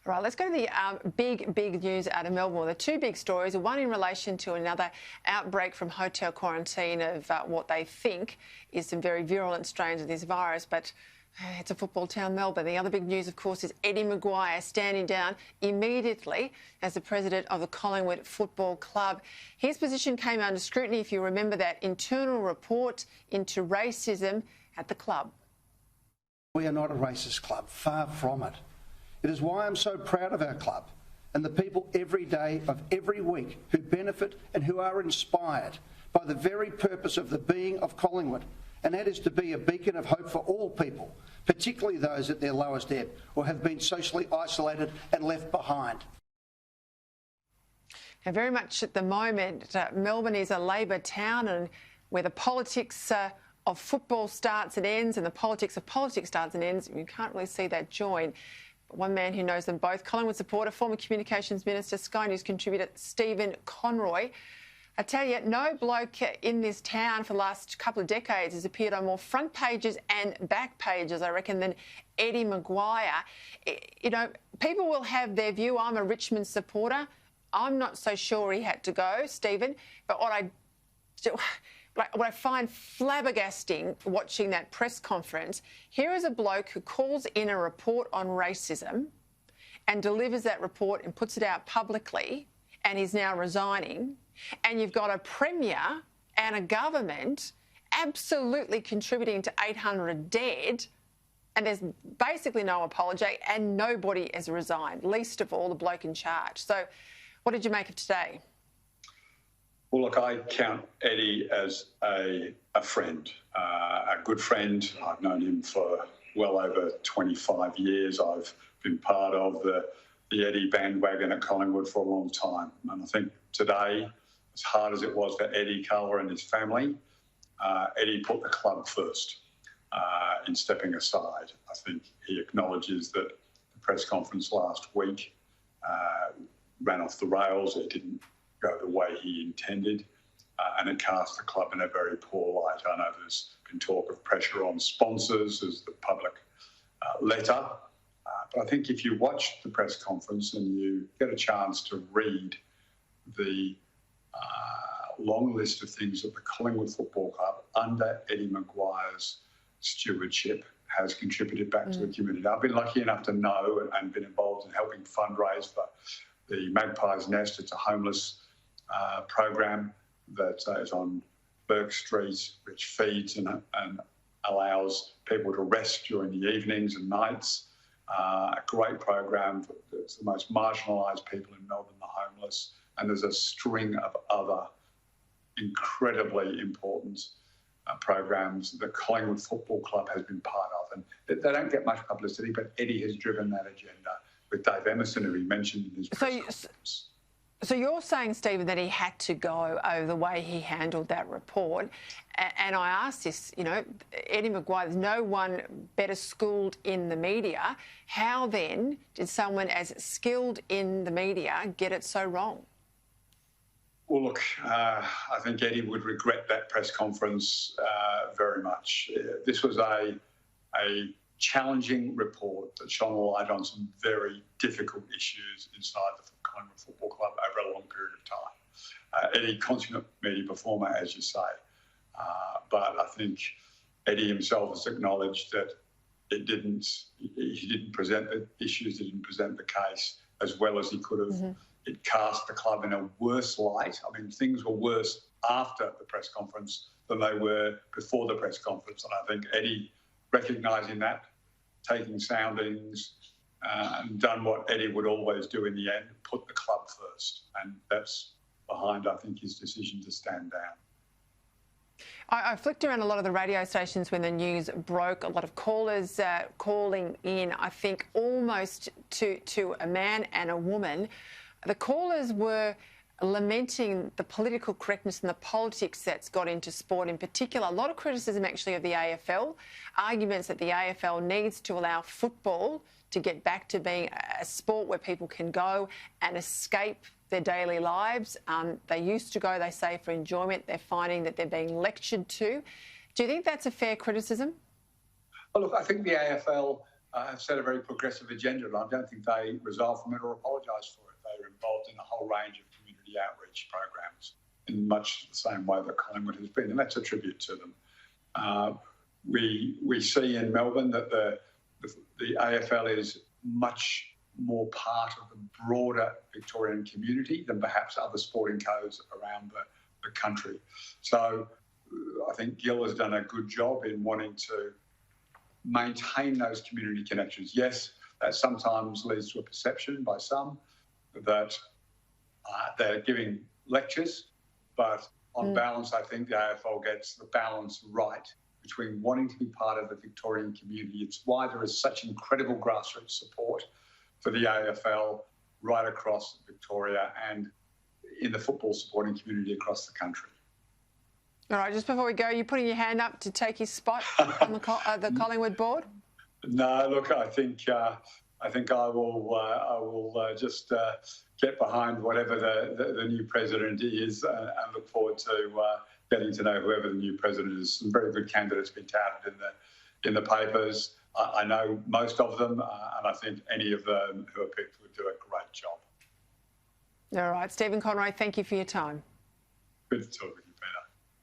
Right, let's go to the big news out of Melbourne. The two big stories, one in relation to another outbreak from hotel quarantine of what they think is some very virulent strains of this virus, but it's a football town, Melbourne. The other big news, of course, is Eddie McGuire standing down immediately as the president of the Collingwood Football Club. His position came under scrutiny, if you remember that internal report into racism at the club. We are not a racist club, far from it. It is why I'm so proud of our club and the people every day of every week who benefit and who are inspired by the very purpose of the being of Collingwood, and that is to be a beacon of hope for all people, particularly those at their lowest ebb or have been socially isolated and left behind. Now, very much at the moment, Melbourne is a Labor town, and where the politics of football starts and ends and the politics of politics starts and ends, you can't really see that join. One man who knows them both, Collingwood supporter, former Communications Minister, Sky News contributor Stephen Conroy. I tell you, no bloke in this town for the last couple of decades has appeared on more front pages and back pages, I reckon, than Eddie McGuire. You know, people will have their view. I'm a Richmond supporter. I'm not so sure he had to go, Stephen, but what I find flabbergasting watching that press conference, here is a bloke who calls in a report on racism and delivers that report and puts it out publicly, and he's now resigning. And you've got a premier and a government absolutely contributing to 800 dead, and there's basically no apology and nobody has resigned, least of all the bloke in charge. So what did you make of today? Well, look, I count Eddie as a friend, a good friend. I've known him for well over 25 years. I've been part of the Eddie bandwagon at Collingwood for a long time. And I think today, as hard as it was for Eddie, Carla and his family, Eddie put the club first in stepping aside. I think he acknowledges that the press conference last week ran off the rails. It didn't go the way he intended, and it cast the club in a very poor light. I know there's been talk of pressure on sponsors as the public letter, but I think if you watch the press conference and you get a chance to read the long list of things that the Collingwood Football Club under Eddie McGuire's stewardship has contributed back to the community. I've been lucky enough to know and been involved in helping fundraise for the Magpie's Nest. It's a homeless program that is on Burke Street, which feeds and allows people to rest during the evenings and nights. A great program for the most marginalised people in Melbourne, the homeless. And there's a string of other incredibly important programs that Collingwood Football Club has been part of. And they don't get much publicity, but Eddie has driven that agenda with Dave Emerson, who he mentioned in his press conference. So you're saying, Stephen, that he had to go over the way he handled that report. And I asked this, you know, Eddie McGuire, there's no one better schooled in the media. How then did someone as skilled in the media get it so wrong? Well, look, I think Eddie would regret that press conference very much. This was a challenging report that shone a light on some very difficult issues inside the Collingwood Football Club over a long period of time. Eddie, consummate media performer, as you say, but I think Eddie himself has acknowledged that he didn't present the issues, he didn't present the case as well as he could have. Mm-hmm. It cast the club in a worse light. I mean, things were worse after the press conference than they were before the press conference, and I think Eddie, recognising that, taking soundings, and done what Eddie would always do in the end, put the club first. And that's behind, I think, his decision to stand down. I flicked around a lot of the radio stations when the news broke, a lot of callers calling in, I think, almost to a man and a woman. The callers were lamenting the political correctness and the politics that's got into sport in particular. A lot of criticism actually of the AFL, arguments that the AFL needs to allow football to get back to being a sport where people can go and escape their daily lives. They used to go, they say, for enjoyment. They're finding that they're being lectured to. Do you think that's a fair criticism? Well, look, I think the AFL have set a very progressive agenda, and I don't think they resolve from it or apologise for it. They are involved in a whole range of community outreach programs in much the same way that Collingwood has been, and that's a tribute to them. We see in Melbourne that the AFL is much more part of the broader Victorian community than perhaps other sporting codes around the country. So I think Gil has done a good job in wanting to maintain those community connections. Yes, that sometimes leads to a perception by some that they're giving lectures, but on balance, I think the AFL gets the balance right between wanting to be part of the Victorian community. It's why there is such incredible grassroots support for the AFL right across Victoria and in the football supporting community across the country. All right, just before we go, you putting your hand up to take his spot on the Collingwood board? No, look, I think I will just get behind whatever the new president is, and look forward to getting to know whoever the new president is. Some very good candidates been touted in the papers. I know most of them, and I think any of them who are picked would do a great job. All right, Stephen Conroy, thank you for your time. Good to talk with you.